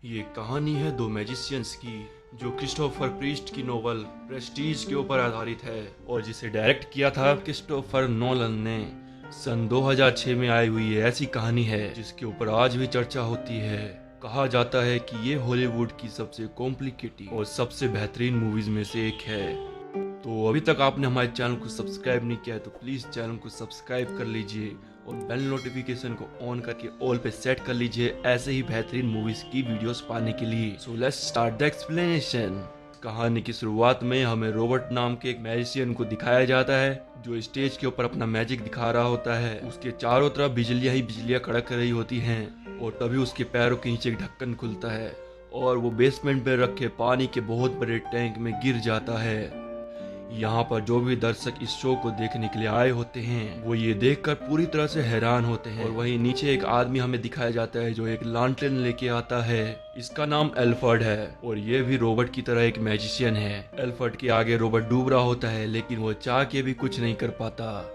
ये कहानी है दो मैजिशियंस की जो क्रिस्टोफर प्रीस्ट की नोवेल प्रेस्टीज के ऊपर आधारित है और जिसे डायरेक्ट किया था क्रिस्टोफर नोलन ने। सन 2006 में आई हुई ये ऐसी कहानी है जिसके ऊपर आज भी चर्चा होती है। कहा जाता है कि ये हॉलीवुड की सबसे कॉम्प्लिकेटेड और सबसे बेहतरीन मूवीज में से एक है। तो अभी तक आपने हमारे चैनल को सब्सक्राइब नहीं किया है तो प्लीज़ चैनल को सब्सक्राइब कर लीजिए और बेल नोटिफिकेशन को ऑन करके ऑल पे सेट कर लीजिए ऐसे ही बेहतरीन मूवीज की वीडियोस पाने के लिए। So let's start the explanation. कहानी की शुरुआत में हमें रॉबर्ट नाम के एक मैजिशियन को दिखाया जाता है जो स्टेज के ऊपर अपना मैजिक दिखा रहा होता है। उसके चारों तरफ बिजलियां ही बिजलियां कड़क रही होती हैं और तभी उसके पैरों के नीचे एक ढक्कन खुलता है और वो बेसमेंट में रखे पानी के बहुत बड़े टैंक में गिर जाता है। यहाँ पर जो भी दर्शक इस शो को देखने के लिए आए होते हैं वो ये देखकर पूरी तरह से हैरान होते हैं। और वहीं नीचे एक आदमी हमें दिखाया जाता है जो एक लांटेन लेके आता है। इसका नाम एल्फर्ड है और ये भी रॉबर्ट की तरह एक मैजिशियन है। एल्फर्ड के आगे रॉबर्ट डूब रहा होता है लेकिन वो चाह के भी कुछ नहीं कर पाता।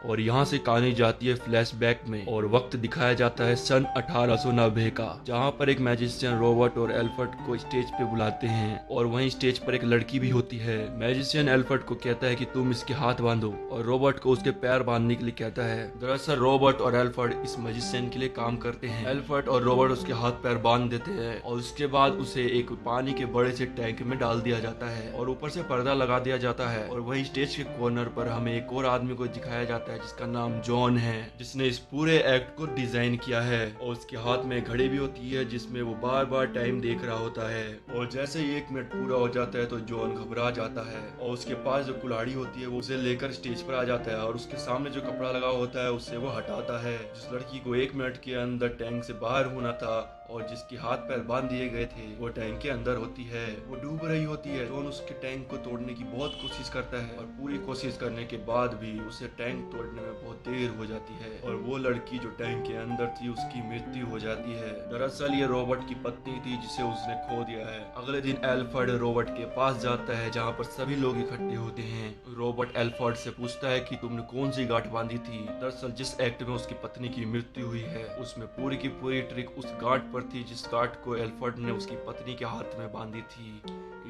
और यहाँ से कहानी जाती है फ्लैशबैक में और वक्त दिखाया जाता है सन 1890 का, जहाँ पर एक मैजिशियन रॉबर्ट और एल्फर्ड को स्टेज पे बुलाते हैं और वहीं स्टेज पर एक लड़की भी होती है। मैजिशियन एल्फर्ड को कहता है कि तुम इसके हाथ बांधो और रॉबर्ट को उसके पैर बांधने के लिए कहता है। दरअसल रॉबर्ट और एल्फर्ड इस मैजिशियन के लिए काम करते हैं। एल्फर्ड और रॉबर्ट उसके हाथ पैर बांध देते हैं और उसके बाद उसे एक पानी के बड़े से टैंक में डाल दिया जाता है और ऊपर से पर्दा लगा दिया जाता है। और वहीं स्टेज के कॉर्नर पर हमें एक और आदमी को दिखाया जाता है जिसका नाम जॉन है, जिसने इस पूरे एक्ट को डिजाइन किया है। और उसके हाथ में घड़ी भी होती है जिसमें वो बार बार टाइम देख रहा होता है। और जैसे ही 1 मिनट पूरा हो जाता है तो जॉन घबरा जाता है और उसके पास जो कुल्हाड़ी होती है वो उसे लेकर स्टेज पर आ जाता है और उसके सामने जो कपड़ा लगा होता है उससे वो हटाता है। जिस लड़की को 1 मिनट के अंदर टैंक से बाहर होना था और जिसके हाथ पैर बांध दिए गए थे वो टैंक के अंदर होती है, वो डूब रही होती है। जॉन उसके टैंक को तोड़ने की बहुत कोशिश करता है और पूरी कोशिश करने के बाद भी उसे टैंक तोड़ने में बहुत देर हो जाती है और वो लड़की जो टैंक के अंदर थी उसकी मृत्यु हो जाती है। दरअसल ये रॉबर्ट की पत्नी थी जिसे उसने खो दिया है। अगले दिन एल्फर्ड रॉबर्ट के पास जाता है जहाँ पर सभी लोग इकट्ठे होते हैं। रॉबर्ट एल्फर्ड से पूछता है कि तुमने कौन सी गांठ बांधी थी। दरअसल जिस एक्ट में उसकी पत्नी की मृत्यु हुई है उसमें पूरी की पूरी ट्रिक उस गांठ थी जिस गांठ को एल्फर्ड ने उसकी पत्नी के हाथ में बांधी थी।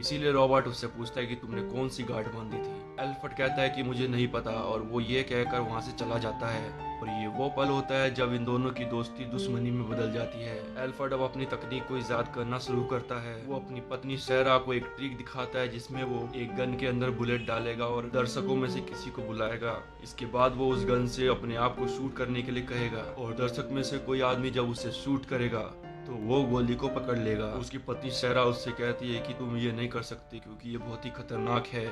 इसीलिए रॉबर्ट उससे पूछता है कि तुमने कौन सी गांठ बांधी थी। एल्फर्ड कहता है कि मुझे नहीं पता और वो ये कहकर वहां से चला जाता है। और ये वो पल होता है जब इन दोनों की दोस्ती दुश्मनी में बदल जाती है। एल्फर्ड अब अपनी तकनीक को इजाद करना शुरू करता है। वो अपनी पत्नी सैरा को एक ट्रिक दिखाता है जिसमें वो एक गन के अंदर बुलेट डालेगा और दर्शकों में से किसी को बुलाएगा। इसके बाद वो उस गन से अपने आप को शूट करने के लिए कहेगा और दर्शक में से कोई आदमी जब उसे शूट करेगा तो वो गोली को पकड़ लेगा। उसकी पत्नी सैरा उससे कहती है कि तुम ये नहीं कर सकती क्योंकि ये बहुत ही खतरनाक है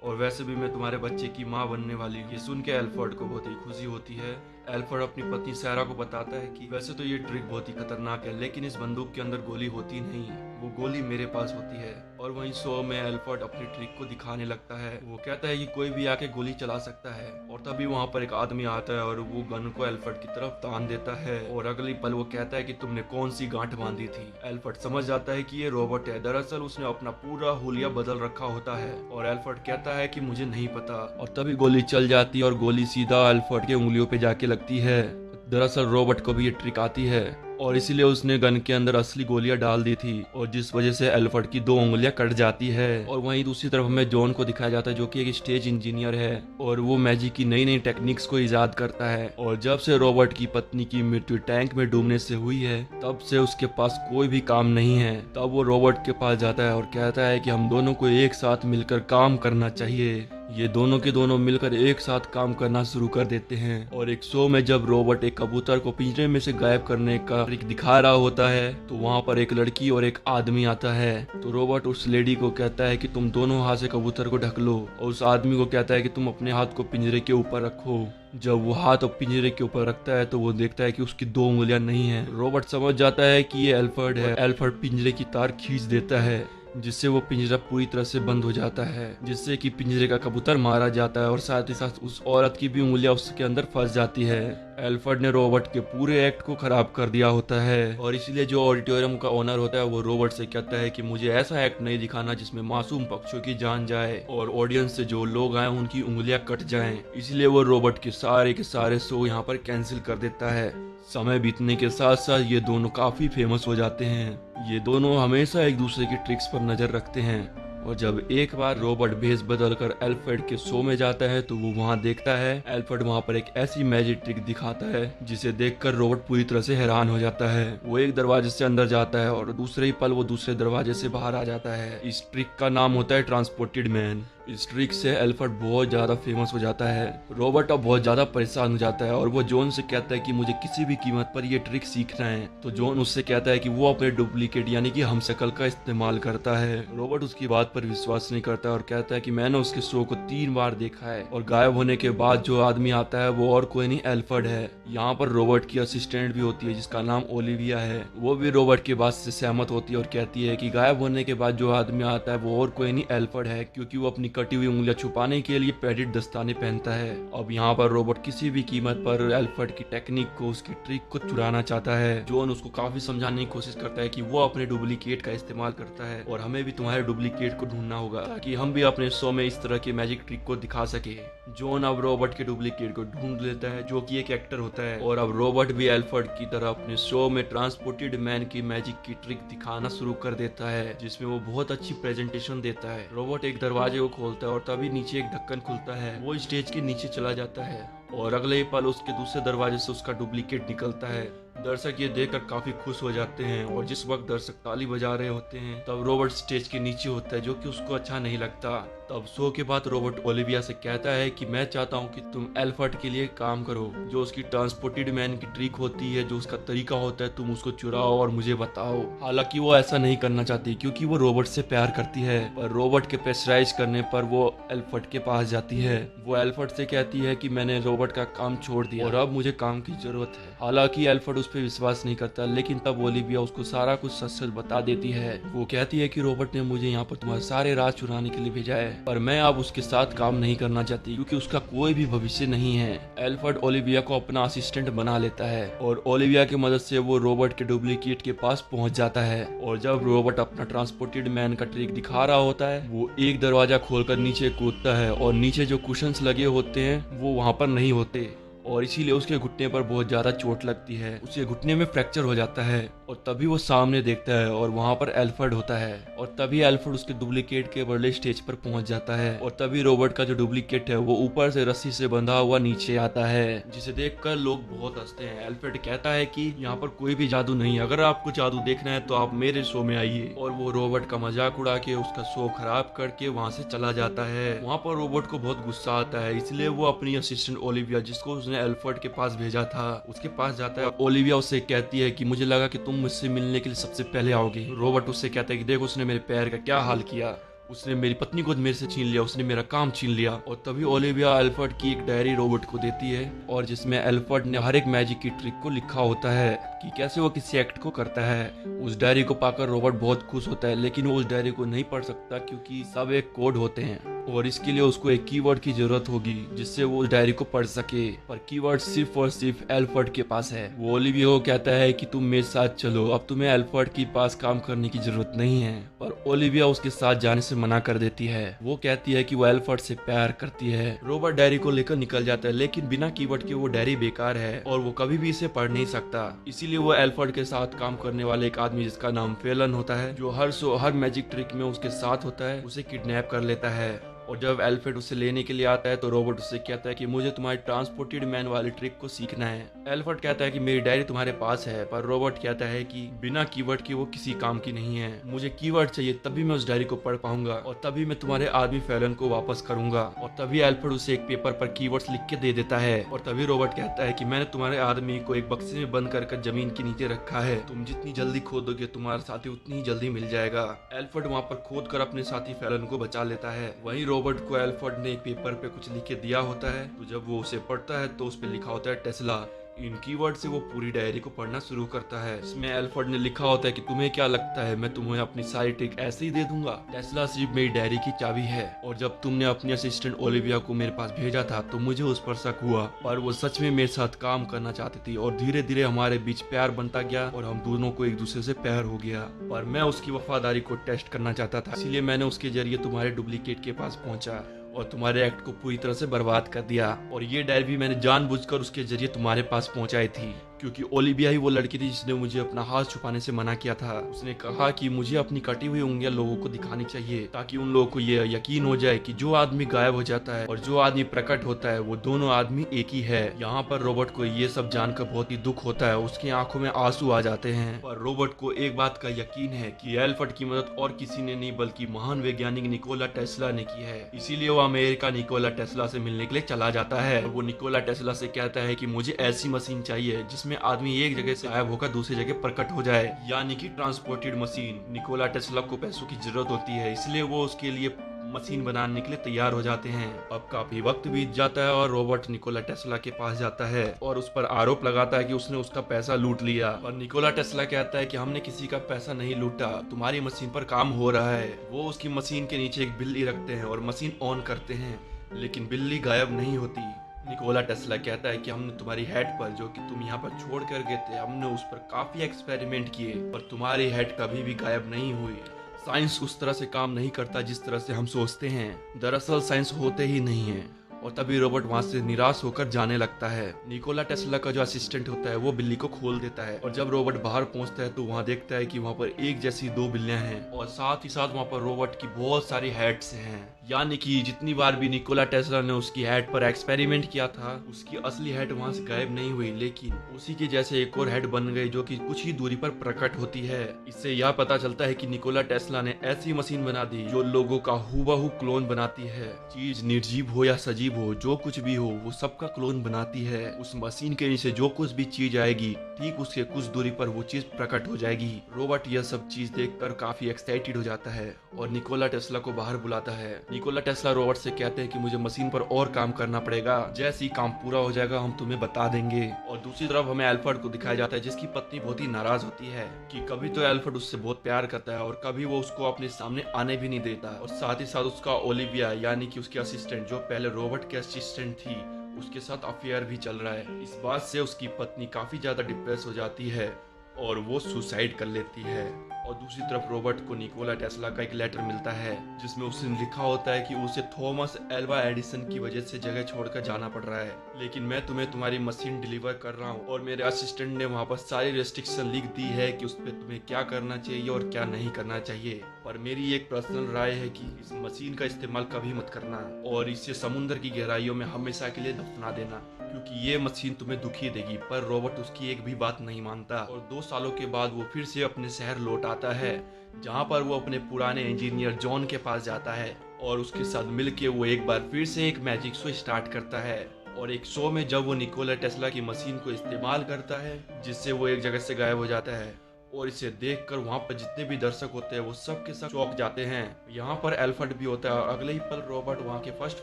और वैसे भी मैं तुम्हारे बच्चे की माँ बनने वाली हूँ। ये सुन के एल्फर्ड को बहुत ही खुशी होती है। एल्फर्ड अपनी पत्नी सैरा को बताता है कि वैसे तो ये ट्रिक बहुत ही खतरनाक है लेकिन इस बंदूक के अंदर गोली होती नहीं, वो गोली मेरे पास होती है। और वहीं शो में एल्फर्ड अपनी ट्रिक को दिखाने लगता है। वो कहता है कि कोई भी आके गोली चला सकता है और तभी वहाँ पर एक आदमी आता है और वो गन को एल्फर्ड की तरफ तान देता है और अगली पल वो कहता है कि तुमने कौन सी गांठ बांधी थी। एल्फर्ड समझ जाता है कि ये रॉबर्ट है। दरअसल उसने अपना पूरा हुलिया बदल रखा होता है और एल्फर्ड कहता है कि मुझे नहीं पता। और तभी गोली चल जाती है और गोली सीधा एल्फर्ड के उंगलियों पे जाके लगती है। दरअसल रॉबर्ट को भी ये ट्रिक आती है और इसीलिए उसने गन के अंदर असली गोलियां डाल दी थी और जिस वजह से एल्फर्ड की 2 उंगलियां कट जाती है। और वहीं दूसरी तरफ हमें जॉन को दिखाया जाता है जो कि एक स्टेज इंजीनियर है और वो मैजिक की नई नई टेक्निक्स को इजाद करता है। और जब से रॉबर्ट की पत्नी की मृत्यु टैंक में डूबने से हुई है तब से उसके पास कोई भी काम नहीं है। तब वो रॉबर्ट के पास जाता है और कहता है कि हम दोनों को एक साथ मिलकर काम करना चाहिए। ये दोनों के दोनों मिलकर एक साथ काम करना शुरू कर देते हैं। और एक शो में जब रॉबर्ट एक कबूतर को पिंजरे में से गायब करने का ट्रिक दिखा रहा होता है तो वहाँ पर एक लड़की और एक आदमी आता है। तो रॉबर्ट उस लेडी को कहता है कि तुम दोनों हाथ से कबूतर को ढक लो और उस आदमी को कहता है कि तुम अपने हाथ को पिंजरे के ऊपर रखो। जब वो हाथ और पिंजरे के ऊपर रखता है तो वो देखता है कि उसकी 2 उंगलियां नहीं है। रॉबर्ट समझ जाता है कि ये एल्फर्ड है। एल्फर्ड पिंजरे की तार खींच देता है जिससे वो पिंजरा पूरी तरह से बंद हो जाता है, जिससे कि पिंजरे का कबूतर मारा जाता है और साथ ही साथ उस औरत की भी उंगलियां उसके अंदर फंस जाती है। एल्फ्रेड ने रॉबर्ट के पूरे एक्ट को खराब कर दिया होता है और इसलिए जो ऑडिटोरियम का ओनर होता है वो रॉबर्ट से कहता है कि मुझे ऐसा एक्ट नहीं दिखाना जिसमें मासूम पक्षियों की जान जाए और ऑडियंस से जो लोग आए उनकी उंगलियां कट जाएं। इसलिए वो रॉबर्ट के सारे शो यहाँ पर कैंसिल कर देता है। समय बीतने के साथ साथ ये दोनों काफी फेमस हो जाते हैं। ये दोनों हमेशा एक दूसरे की ट्रिक्स पर नजर रखते हैं और जब एक बार रॉबर्ट भेस बदलकर एल्फ्रेड के शो में जाता है तो वो वहाँ देखता है एल्फ्रेड वहाँ पर एक ऐसी मैजिक ट्रिक दिखाता है जिसे देखकर रॉबर्ट पूरी तरह से हैरान हो जाता है। वो एक दरवाजे से अंदर जाता है और दूसरे ही पल वो दूसरे दरवाजे से बाहर आ जाता है। इस ट्रिक का नाम होता है ट्रांसपोर्टेड मैन। इस ट्रिक से एल्फ्रेड बहुत ज्यादा फेमस हो जाता है। रॉबर्ट अब बहुत ज्यादा परेशान हो जाता है और वो जॉन से कहता है कि मुझे किसी भी कीमत पर ये ट्रिक सीखना है। तो जॉन उससे कहता है कि वो अपने डुप्लीकेट यानी कि हमशक्ल का इस्तेमाल करता है। रॉबर्ट उसकी बात पर विश्वास नहीं करता और कहता है कि मैंने उसके शो को 3 बार देखा है और गायब होने के बाद जो आदमी आता है वो और कोई नहीं एल्फ्रेड है। यहाँ पर रॉबर्ट की असिस्टेंट भी होती है जिसका नाम ओलिविया है। वो भी रॉबर्ट के बात से सहमत होती है और कहती है कि गायब होने के बाद जो आदमी आता है वो और कोई नहीं एल्फ्रेड है, क्योंकि वो अपनी कटी हुई उंगलियां छुपाने के लिए पैडेड दस्ताने पहनता है। अब यहाँ पर रॉबर्ट किसी भी कीमत पर एल्फ्रेड की टेक्निक को, उसकी ट्रिक को चुराना चाहता है। जॉन उसको काफी समझाने की कोशिश करता है कि वो अपने डुप्लीकेट का इस्तेमाल करता है और हमें भी तुम्हारे डुप्लीकेट को ढूंढना होगा ताकि हम भी अपने शो में इस तरह की मैजिक ट्रिक को दिखा सके। जॉन अब रॉबर्ट के डुप्लीकेट को ढूंढ लेता है जो कि एक एक्टर होता है और अब रॉबर्ट भी एल्फ्रेड की तरह अपने शो में ट्रांसपोर्टेड मैन की मैजिक की ट्रिक दिखाना शुरू कर देता है जिसमें वो बहुत अच्छी प्रेजेंटेशन देता है। रॉबर्ट एक दरवाजे को खोलता है और तभी नीचे एक ढक्कन खुलता है। वो स्टेज के नीचे चला जाता है और अगले ही पल उसके दूसरे दरवाजे से उसका डुप्लीकेट निकलता है। दर्शक ये देखकर काफी खुश हो जाते हैं और जिस वक्त दर्शक ताली बजा रहे होते हैं तब रॉबर्ट स्टेज के नीचे होता है जो कि उसको अच्छा नहीं लगता। तब शो के बाद रॉबर्ट ओलिविया से कहता है कि मैं चाहता हूँ कि तुम एल्फ्रेड के लिए काम करो। जो उसकी ट्रांसपोर्टेड मैन की ट्रिक होती है, जो उसका तरीका होता है, तुम उसको चुराओ और मुझे बताओ। हालांकि वो ऐसा नहीं करना चाहती क्योंकि वो रॉबर्ट से प्यार करती है, पर रॉबर्ट के प्रेशराइज करने पर वो एल्फ्रेड के पास जाती है। वो एल्फ्रेड से कहती है कि मैंने रॉबर्ट का काम छोड़ दिया और अब मुझे काम की जरूरत है। हालांकि एल्फ्रेड उस पर विश्वास नहीं करता, लेकिन तब ओलिविया उसको सारा कुछ सच सच बता देती है। वो कहती है कि रॉबर्ट ने मुझे यहाँ पर तुम्हारे सारे राज चुराने के लिए भेजा है, पर मैं अब उसके साथ काम नहीं करना चाहती क्योंकि उसका कोई भी भविष्य नहीं है। एल्फ्रेड ओलिविया को अपना असिस्टेंट बना लेता है और ओलिविया की मदद से वो रॉबर्ट के डुप्लीकेट के पास पहुंच जाता है। और जब रॉबर्ट अपना ट्रांसपोर्टेड मैन का ट्रिक दिखा रहा होता है, वो एक दरवाजा खोलकर नीचे कूदता है और नीचे जो कुशन्स लगे होते हैं वो वहां पर नहीं होते और इसीलिए उसके घुटने पर बहुत ज्यादा चोट लगती है। उसके घुटने में फ्रैक्चर हो जाता है और तभी वो सामने देखता है और वहां पर एल्फ्रेड होता है और तभी एल्फ्रेड उसके डुप्लीकेट के बदले स्टेज पर पहुंच जाता है और तभी रॉबर्ट का जो डुप्लीकेट है वो ऊपर से रस्सी से बंधा हुआ नीचे आता है, जिसे देखकर लोग बहुत हंसते हैं। एल्फ्रेड कहता है कि यहाँ पर कोई भी जादू नहीं, अगर आपको जादू देखना है तो आप मेरे शो में आइए। और वो रॉबर्ट का मजाक उड़ा के उसका शो खराब करके वहाँ से चला जाता है। वहाँ पर रॉबर्ट को बहुत गुस्सा आता है, इसलिए वो अपनी असिस्टेंट ओलिविया, जिसको उसने एल्फ्रेड के पास भेजा था, उसके पास जाता है। ओलिविया उससे कहती है कि मुझे लगा कि तुम मुझसे मिलने के लिए सबसे पहले आओगे। रॉबर्ट उससे कहता है कि देखो उसने मेरे पैर का क्या हाल किया, उसने मेरी पत्नी को मेरे से छीन लिया, उसने मेरा काम छीन लिया। और तभी ओलिविया एल्फ्रेड की एक डायरी रॉबर्ट को देती है और जिसमें एल्फ्रेड ने हर एक मैजिक की ट्रिक को लिखा होता है कि कैसे वो किसी एक्ट को करता है। उस डायरी को पाकर रॉबर्ट बहुत खुश होता है, लेकिन वो उस डायरी को नहीं पढ़ सकता क्योंकि सब एक कोड होते हैं और इसके लिए उसको एक कीवर्ड की जरूरत होगी जिससे वो उस डायरी को पढ़ सके। पर कीवर्ड सिर्फ और सिर्फ एल्फ्रेड के पास है। वो ओलिविया को कहता है कि तुम मेरे साथ चलो, अब तुम्हें एल्फ्रेड के पास काम करने की जरूरत नहीं है। पर ओलिविया उसके साथ जाने से मना कर देती है। वो कहती है कि वो एल्फ्रेड से प्यार करती है। रॉबर्ट डायरी को लेकर निकल जाता है, लेकिन बिना कीवर्ड के वो डायरी बेकार है और वो कभी भी इसे पढ़ नहीं सकता। इसीलिए वो एल्फ्रेड के साथ काम करने वाले एक आदमी जिसका नाम फेलन होता है, जो हर मैजिक ट्रिक में उसके साथ होता है, उसे किडनैप कर लेता है। और जब एल्फ्रेड उसे लेने के लिए आता है तो रॉबर्ट उससे कहता है कि मुझे तुम्हारी ट्रांसपोर्टेड मैन वाली ट्रिक को सीखना है। एल्फ्रेड कहता है कि मेरी डायरी तुम्हारे पास है, पर रॉबर्ट कहता है कि बिना कीवर्ड के वो किसी काम की नहीं है, मुझे कीवर्ड चाहिए तभी मैं उस डायरी को पढ़ पाऊंगा और तभी मैं तुम्हारे आदमी फेलन को वापस करूंगा। और तभी एल्फ्रेड उसे एक पेपर पर कीवर्ड्स लिख के दे देता है और तभी रॉबर्ट कहता है कि मैंने तुम्हारे आदमी को एक बक्से में बंद कर जमीन के नीचे रखा है, तुम जितनी जल्दी खोदोगे तुम्हारा साथी उतनी ही जल्दी मिल जाएगा। एल्फ्रेड वहाँ पर खोद कर अपने साथी फेलन को बचा लेता है। वहीं रॉबर्ट को एल्फ्रेड ने एक पेपर पे कुछ लिख के दिया होता है, तो जब वो उसे पढ़ता है तो उस पे लिखा होता है टेस्ला। इन कीवर्ड से वो पूरी डायरी को पढ़ना शुरू करता है। इसमें एल्फ्रेड ने लिखा होता है कि तुम्हें क्या लगता है मैं तुम्हें अपनी सारी ट्रिक ऐसे ही दे दूंगा? टेस्ला सिर्फ मेरी डायरी की चाबी है, और जब तुमने अपनी असिस्टेंट ओलिविया को मेरे पास भेजा था तो मुझे उस पर शक हुआ, पर वो सच में मेरे साथ काम करना चाहती थी और धीरे धीरे हमारे बीच प्यार बनता गया और हम दोनों को एक दूसरे से प्यार हो गया। पर मैं उसकी वफादारी को टेस्ट करना चाहता था, इसीलिए मैंने उसके जरिए तुम्हारे डुप्लीकेट के पास पहुंचा और तुम्हारे एक्ट को पूरी तरह से बर्बाद कर दिया। और ये डायरी भी मैंने जानबूझकर उसके जरिए तुम्हारे पास पहुंचाई थी, क्योंकि ओलिविया ही वो लड़की थी जिसने मुझे अपना हाथ छुपाने से मना किया था। उसने कहा कि मुझे अपनी कटी हुई उंगलियां लोगों को दिखानी चाहिए, ताकि उन लोगों को ये यकीन हो जाए कि जो आदमी गायब हो जाता है और जो आदमी प्रकट होता है वो दोनों आदमी एक ही है। यहाँ पर रॉबर्ट को ये सब जानकर बहुत ही दुख होता है, उसकी आंखों में आंसू आ जाते हैं। पर रॉबर्ट को एक बात का यकीन है कि एल्फ्रेड की मदद और किसी ने नहीं बल्कि महान वैज्ञानिक निकोला टेस्ला ने की है। इसीलिए वो अमेरिका निकोला टेस्ला से मिलने के लिए चला जाता है। वो निकोला टेस्ला से कहता है कि मुझे ऐसी मशीन चाहिए जिसमें आदमी एक जगह से गायब होकर दूसरी जगह प्रकट हो जाए, यानी कि ट्रांसपोर्टेड मशीन। निकोला टेस्ला को पैसों की जरूरत होती है, इसलिए वो उसके लिए मशीन बनाने के लिए तैयार हो जाते हैं। अब काफी वक्त बीत जाता है और रॉबर्ट निकोला टेस्ला के पास जाता है और उस पर आरोप लगाता है कि उसने उसका पैसा लूट लिया। पर निकोला टेस्ला कहता है कि हमने किसी का पैसा नहीं लूटा, तुम्हारी मशीन पर काम हो रहा है। वो उसकी मशीन के नीचे एक बिल्ली रखते हैं और मशीन ऑन करते हैं, लेकिन बिल्ली गायब नहीं होती। निकोला टेस्ला कहता है कि हमने तुम्हारी हेड पर, जो कि तुम यहाँ पर छोड़ कर गए थे, हमने उस पर काफी एक्सपेरिमेंट किए, पर तुम्हारी हेड कभी भी गायब नहीं हुई। साइंस उस तरह से काम नहीं करता जिस तरह से हम सोचते हैं। दरअसल साइंस होते ही नहीं है। और तभी रॉबर्ट वहां से निराश होकर जाने लगता है। निकोला टेस्ला का जो असिस्टेंट होता है वो बिल्ली को खोल देता है, और जब रॉबर्ट बाहर पहुंचता है तो वहां देखता है कि वहां पर एक जैसी दो बिल्लियां हैं, और साथ ही साथ वहां पर रॉबर्ट की बहुत सारी हेड्स हैं। यानी कि जितनी बार भी निकोला टेस्ला ने उसकी हेड पर एक्सपेरिमेंट किया था, उसकी असली हेड वहां से गायब नहीं हुई, लेकिन उसी के जैसे एक और हेड बन गई जो कि कुछ ही दूरी पर प्रकट होती है। इससे यह पता चलता है कि निकोला टेस्ला ने ऐसी मशीन बना दी जो लोगों का हूबहू क्लोन बनाती है। चीज निर्जीव हो या सजीव हो, जो कुछ भी हो, वो सबका क्लोन बनाती है। उस मशीन के नीचे जो कुछ भी चीज आएगी, ठीक उसके कुछ दूरी पर वो चीज प्रकट हो जाएगी। रॉबर्ट यह सब चीज देखकर काफी एक्साइटेड हो जाता है और निकोला टेस्ला को बाहर बुलाता है। निकोला टेस्ला रॉबर्ट से कहते हैं कि मुझे मशीन पर और काम करना पड़ेगा, जैसे ही काम पूरा हो जाएगा हम तुम्हें बता देंगे। और दूसरी तरफ हमें एल्फ्रेड को दिखाया जाता है, जिसकी पत्नी बहुत ही नाराज होती है कि कभी तो एल्फ्रेड उससे बहुत प्यार करता है और कभी वो उसको अपने सामने आने भी नहीं देता। और साथ ही साथ उसका ओलिविया, यानी कि उसकी असिस्टेंट, जो पहले रॉबर्ट की असिस्टेंट थी, उसके साथ अफेयर भी चल रहा है। इस बात से उसकी पत्नी काफी ज्यादा डिप्रेस हो जाती है और वो सुसाइड कर लेती है। और दूसरी तरफ रॉबर्ट को निकोला टेस्ला का एक लेटर मिलता है जिसमें उसने लिखा होता है कि उसे थॉमस एल्वा एडिसन की वजह से जगह छोड़कर जाना पड़ रहा है, लेकिन मैं तुम्हें तुम्हारी मशीन डिलीवर कर रहा हूँ। और मेरे असिस्टेंट ने वहाँ पर सारी रेस्ट्रिक्शन लिख दी है कि उस पर तुम्हें क्या करना चाहिए और क्या नहीं करना चाहिए। पर मेरी एक पर्सनल राय है कि इस मशीन का इस्तेमाल कभी मत करना और इसे समुद्र की गहराइयों में हमेशा के लिए दफना देना, क्योंकि ये मशीन तुम्हें दुखी देगी। पर रॉबर्ट उसकी एक भी बात नहीं मानता और 2 सालों के बाद वो फिर से अपने शहर लौट आता है, जहाँ पर वो अपने पुराने इंजीनियर जॉन के पास जाता है और उसके साथ मिलके वो एक बार फिर से एक मैजिक शो स्टार्ट करता है। और एक शो में जब वो निकोला टेस्ला की मशीन को इस्तेमाल करता है, जिससे वो एक जगह से गायब हो जाता है, और इसे देखकर वहाँ पर जितने भी दर्शक होते हैं वो सब के सब चौंक जाते हैं। यहाँ पर एल्फ्रेड भी होता है और अगले ही पल रॉबर्ट वहाँ के फर्स्ट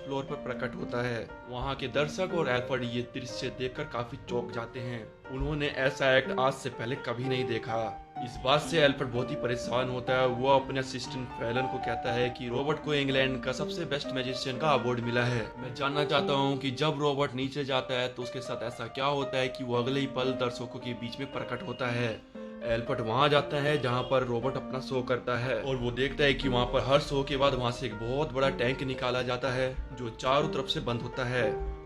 फ्लोर पर प्रकट होता है। वहाँ के दर्शक और एल्फ्रेड ये दृश्य देखकर काफी चौंक जाते हैं। उन्होंने ऐसा एक्ट आज से पहले कभी नहीं देखा। इस बात से एल्फ्रेड बहुत ही परेशान होता है। वो अपने असिस्टेंट फैलन को कहता है कि रॉबर्ट को इंग्लैंड का सबसे बेस्ट मैजिशियन का अवार्ड मिला है। मैं जानना चाहता हूँ कि जब रॉबर्ट नीचे जाता है तो उसके साथ ऐसा क्या होता है कि वो अगले ही पल दर्शकों के बीच में प्रकट होता है। एल्फ्रेड वहां जाता है जहां पर रॉबर्ट अपना शो करता है और वो देखता है कि वहां पर हर शो के बाद वहां से एक बहुत बड़ा टैंक निकाला जाता है जो चारों तरफ से बंद होता है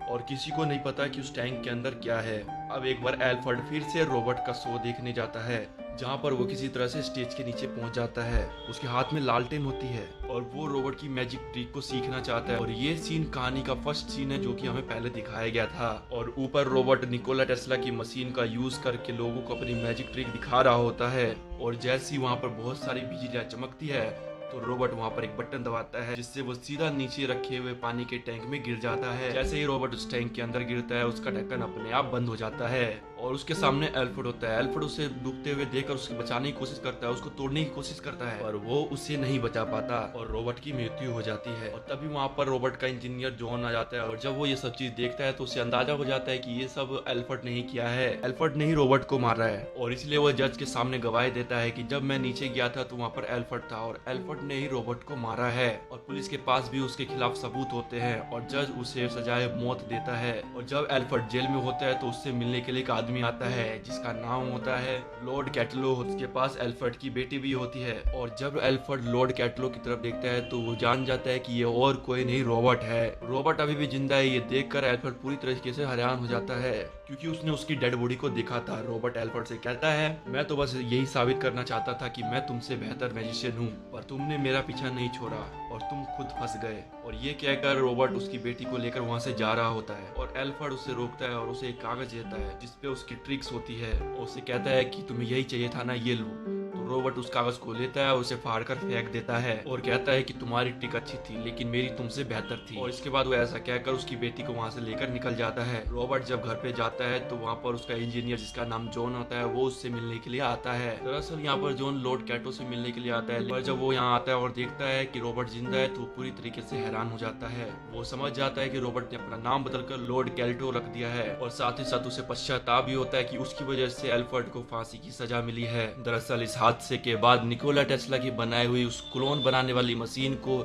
और किसी को नहीं पता कि उस टैंक के अंदर क्या है। अब एक बार एल्फ्रेड फिर से रॉबर्ट का शो देखने जाता है, जहाँ पर वो किसी तरह से स्टेज के नीचे पहुंच जाता है। उसके हाथ में लालटेन होती है और वो रॉबर्ट की मैजिक ट्रिक को सीखना चाहता है। और ये सीन कहानी का फर्स्ट सीन है जो कि हमें पहले दिखाया गया था। और ऊपर रॉबर्ट निकोला टेस्ला की मशीन का यूज करके लोगों को अपनी मैजिक ट्रिक दिखा रहा होता है, और जैसे ही वहाँ पर बहुत सारी बिजलियाँ चमकती है तो रॉबर्ट वहाँ पर एक बटन दबाता है, जिससे वो सीधा नीचे रखे हुए पानी के टैंक में गिर जाता है। जैसे ही रॉबर्ट उस टैंक के अंदर गिरता है, उसका ढक्कन अपने आप बंद हो जाता है और उसके सामने एल्फ्रेड होता है। एल्फ्रेड उसे डूबते हुए देखकर उसको बचाने की कोशिश करता है, उसको तोड़ने की कोशिश करता है, पर वो उसे नहीं बचा पाता और रॉबर्ट की मृत्यु हो जाती है। और तभी वहाँ पर रॉबर्ट का इंजीनियर जॉन आ जाता है और जब वो ये सब चीज देखता है तो उसे अंदाजा हो जाता है कि ये सब एल्फ्रेड ने ही किया है, एल्फ्रेड ने ही रॉबर्ट को मारा है। और इसलिए वो जज के सामने गवाही देता है कि जब मैं नीचे गया था तो वहाँ पर एल्फ्रेड था और एल्फ्रेड ने ही रॉबर्ट को मारा है। और पुलिस के पास भी उसके खिलाफ सबूत होते हैं और जज उसे सजाए मौत देता है। और जब एल्फ्रेड जेल में होता है तो उससे मिलने के लिए एक आदमी आता है जिसका नाम होता है लॉर्ड कैटलो। उसके पास एल्फ्रेड की बेटी भी होती है और जब एल्फ्रेड लॉर्ड कैटलो की तरफ देखता है तो वो जान जाता है कि ये और कोई नहीं रॉबर्ट है। रॉबर्ट अभी भी जिंदा है। ये देखकर एल्फ्रेड पूरी तरीके से हैरान हो जाता है क्योंकि उसने उसकी डेड बॉडी को देखा था। रॉबर्ट एल्फ्रेड से कहता है, मैं तो बस यही साबित करना चाहता था कि मैं तुमसे बेहतर मैजिशियन हूँ, पर तुमने मेरा पीछा नहीं छोड़ा और तुम खुद फंस गए। और ये कहकर रॉबर्ट उसकी बेटी को लेकर वहाँ से जा रहा होता है और एल्फ्रेड उसे रोकता है और उसे एक कागज देता है जिसपे उसकी ट्रिक्स होती है और उसे कहता है कि तुम्हें यही चाहिए था ना, ये लो। तो रॉबर्ट उस कागज को लेता है और उसे फाड़कर फेंक देता है और कहता है कि तुम्हारी ट्रिक अच्छी थी लेकिन मेरी तुमसे बेहतर थी। और इसके बाद वो ऐसा कहकर उसकी बेटी को वहाँ से लेकर निकल जाता है। रॉबर्ट जब घर पे जाता है तो वहाँ पर उसका इंजीनियर जिसका नाम जॉन होता है वो उससे मिलने के लिए आता है। दरअसल यहाँ पर जॉन लॉर्ड कैटो से मिलने के लिए आता है, पर जब वो यहाँ आता है और देखता है कि रॉबर्ट जिंदा है तो पूरी तरीके से हैरान हो जाता है। वो समझ जाता है कि रॉबर्ट ने अपना नाम बदलकर लॉर्ड कैल्टो रख दिया है और साथ ही साथ उसे पश्चाताप भी होता है कि उसकी वजह से एल्फ्रेड को फांसी की सजा मिली है। दरअसल इस हादसे के बाद निकोला टेस्ला की बनाई हुई उस क्लोन बनाने वाली मशीन को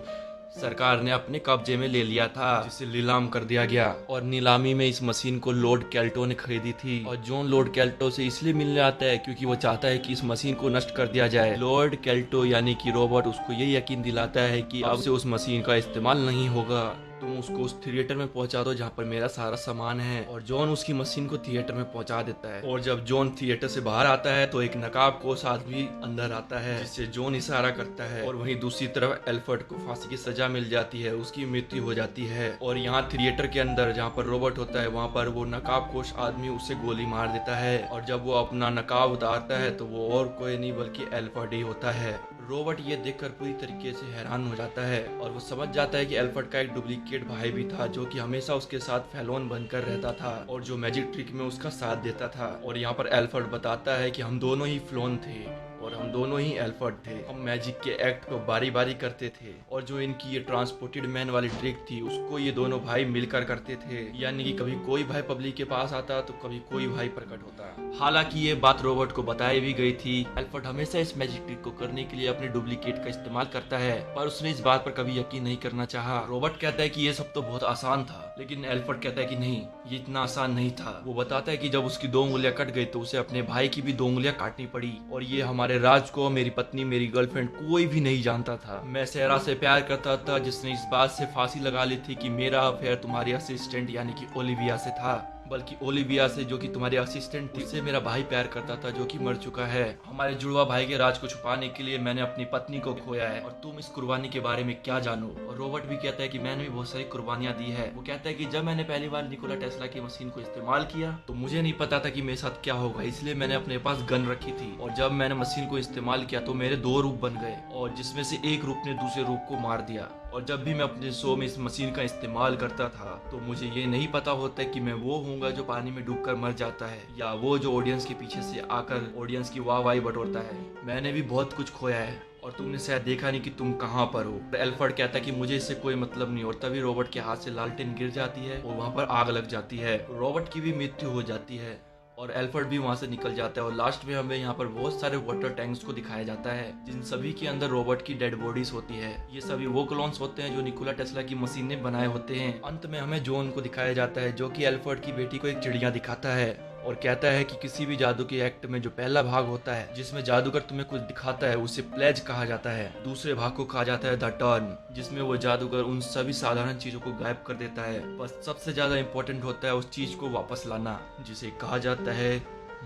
सरकार ने अपने कब्जे में ले लिया था, जिसे नीलाम कर दिया गया। और नीलामी में इस मशीन को लॉर्ड कैल्टो ने खरीदी थी और जॉन लॉर्ड कैल्टो से इसलिए मिलने आता है क्योंकि वो चाहता है कि इस मशीन को नष्ट कर दिया जाए। लॉर्ड कैल्टो यानी कि रॉबर्ट उसको ये यकीन दिलाता है कि अब से उस मशीन का इस्तेमाल नहीं होगा, तुम उसको उस थिएटर में पहुंचा दो जहाँ पर मेरा सारा सामान है। और जॉन उसकी मशीन को थिएटर में पहुंचा देता है और जब जॉन थिएटर से बाहर आता है तो एक नकाबपोश आदमी अंदर आता है जिससे जॉन इशारा करता है और वहीं दूसरी तरफ एल्फ्रेड को फांसी की सजा मिल जाती है, उसकी मृत्यु हो जाती है। और यहाँ थिएटर के अंदर जहाँ पर रॉबर्ट होता है वहाँ पर वो नकाबपोश आदमी उसे गोली मार देता है और जब वो अपना नकाब उतारता है तो वो और कोई नहीं बल्कि एल्फ्रेड ही होता है। रॉबर्ट ये देखकर पूरी तरीके से हैरान हो जाता है और वो समझ जाता है कि एल्फ्रेड का एक डुप्लीकेट भाई भी था जो कि हमेशा उसके साथ फैलोन बनकर रहता था और जो मैजिक ट्रिक में उसका साथ देता था। और यहाँ पर एल्फ्रेड बताता है कि हम दोनों ही फ्लोन थे और हम दोनों ही एल्फ्रेड थे, हम मैजिक के एक्ट को बारी बारी करते थे और जो इनकी ये ट्रांसपोर्टेड मैन वाली ट्रिक थी उसको ये दोनों भाई मिलकर करते थे, यानी कि कभी कोई भाई पब्लिक के पास आता तो कभी कोई भाई प्रकट होता। हालांकि ये बात रॉबर्ट को बताई भी गई थी। एल्फ्रेड हमेशा इस मैजिक ट्रिक को करने के लिए अपने डुप्लीकेट का इस्तेमाल करता है, पर उसने इस बात पर कभी यकीन नहीं करना चाहा। रॉबर्ट कहता है कि ये सब तो बहुत आसान था, लेकिन एल्फ्रेड कहता है कि नहीं, ये इतना आसान नहीं था। वो बताता है कि जब उसकी 2 उंगलियां कट गई तो उसे अपने भाई की भी 2 उंगलियां काटनी पड़ी और ये हमारे राज को मेरी पत्नी, मेरी गर्लफ्रेंड कोई भी नहीं जानता था। मैं सहरा से प्यार करता था जिसने इस बात से फांसी लगा ली थी कि मेरा अफेयर तुम्हारी असिस्टेंट यानी कि ओलिविया से था, बल्कि ओलिविया से जो कि तुम्हारी असिस्टेंट थी, उससे मेरा भाई प्यार करता था जो कि मर चुका है। हमारे जुड़वा भाई के राज को छुपाने के लिए मैंने अपनी पत्नी को खोया है और तुम इस कुर्बानी के बारे में क्या जानो। और रॉबर्ट भी कहता है कि मैंने भी बहुत सारी कुर्बानियां दी है। वो कहता है कि जब मैंने पहली बार निकोला टेस्ला की मशीन को इस्तेमाल किया तो मुझे नहीं पता था कि मेरे साथ क्या होगा, इसलिए मैंने अपने पास गन रखी थी और जब मैंने मशीन को इस्तेमाल किया तो मेरे 2 रूप बन गए और जिसमें से एक रूप ने दूसरे रूप को मार दिया। और जब भी मैं अपने शो में इस मशीन का इस्तेमाल करता था तो मुझे ये नहीं पता होता कि मैं वो हूँगा जो पानी में डूबकर मर जाता है या वो जो ऑडियंस के पीछे से आकर ऑडियंस की वाहवाही बटोरता है। मैंने भी बहुत कुछ खोया है और तुमने शायद देखा नहीं कि तुम कहाँ पर हो। एल्फ्रेड कहता है कि मुझे इससे कोई मतलब नहीं और तभी रॉबर्ट के हाथ से लालटेन गिर जाती है और वहाँ पर आग लग जाती है। रॉबर्ट की भी मृत्यु हो जाती है और एल्फ्रेड भी वहां से निकल जाता है और लास्ट में हमें यहाँ पर बहुत सारे वाटर टैंक्स को दिखाया जाता है जिन सभी के अंदर रॉबर्ट की डेड बॉडीज होती है। ये सभी वो क्लोन्स होते हैं जो निकोला टेस्ला की मशीन ने बनाए होते हैं। अंत में हमें जॉन को दिखाया जाता है जो कि एल्फ्रेड की बेटी को एक चिड़िया दिखाता है और कहता है कि किसी भी जादू के एक्ट में जो पहला भाग होता है जिसमें जादूगर तुम्हें कुछ दिखाता है उसे प्लेज कहा जाता है। दूसरे भाग को कहा जाता है द टर्न, जिसमें वो जादूगर उन सभी साधारण चीजों को गायब कर देता है। बस सबसे ज्यादा इम्पोर्टेंट होता है उस चीज को वापस लाना जिसे कहा जाता है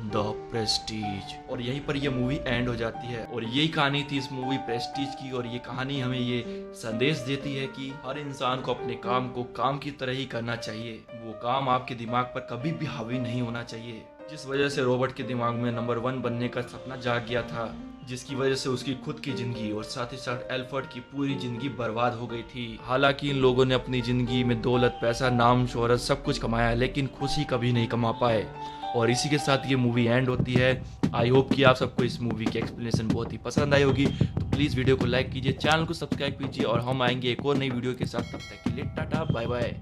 द प्रेस्टीज। और यहीं पर यह मूवी एंड हो जाती है और यही कहानी थी इस मूवी प्रेस्टीज की। और ये कहानी हमें ये संदेश देती है कि हर इंसान को अपने काम को काम की तरह ही करना चाहिए। वो काम आपके दिमाग पर कभी भी हावी नहीं होना चाहिए। जिस वजह से रॉबर्ट के दिमाग में नंबर 1 बनने का सपना जाग गया था, जिसकी वजह से उसकी खुद की जिंदगी और साथ ही साथ एल्फ्रेड की पूरी जिंदगी बर्बाद हो गई थी। हालांकि इन लोगों ने अपनी जिंदगी में दौलत, पैसा, नाम, शोहरत सब कुछ कमाया लेकिन खुशी कभी नहीं कमा पाए। और इसी के साथ ये मूवी एंड होती है। आई होप कि आप सबको इस मूवी की एक्सप्लेनेशन बहुत ही पसंद आई होगी। तो प्लीज़ वीडियो को लाइक कीजिए, चैनल को सब्सक्राइब कीजिए और हम आएंगे एक और नई वीडियो के साथ। तब तक के लिए टाटा बाय बाय।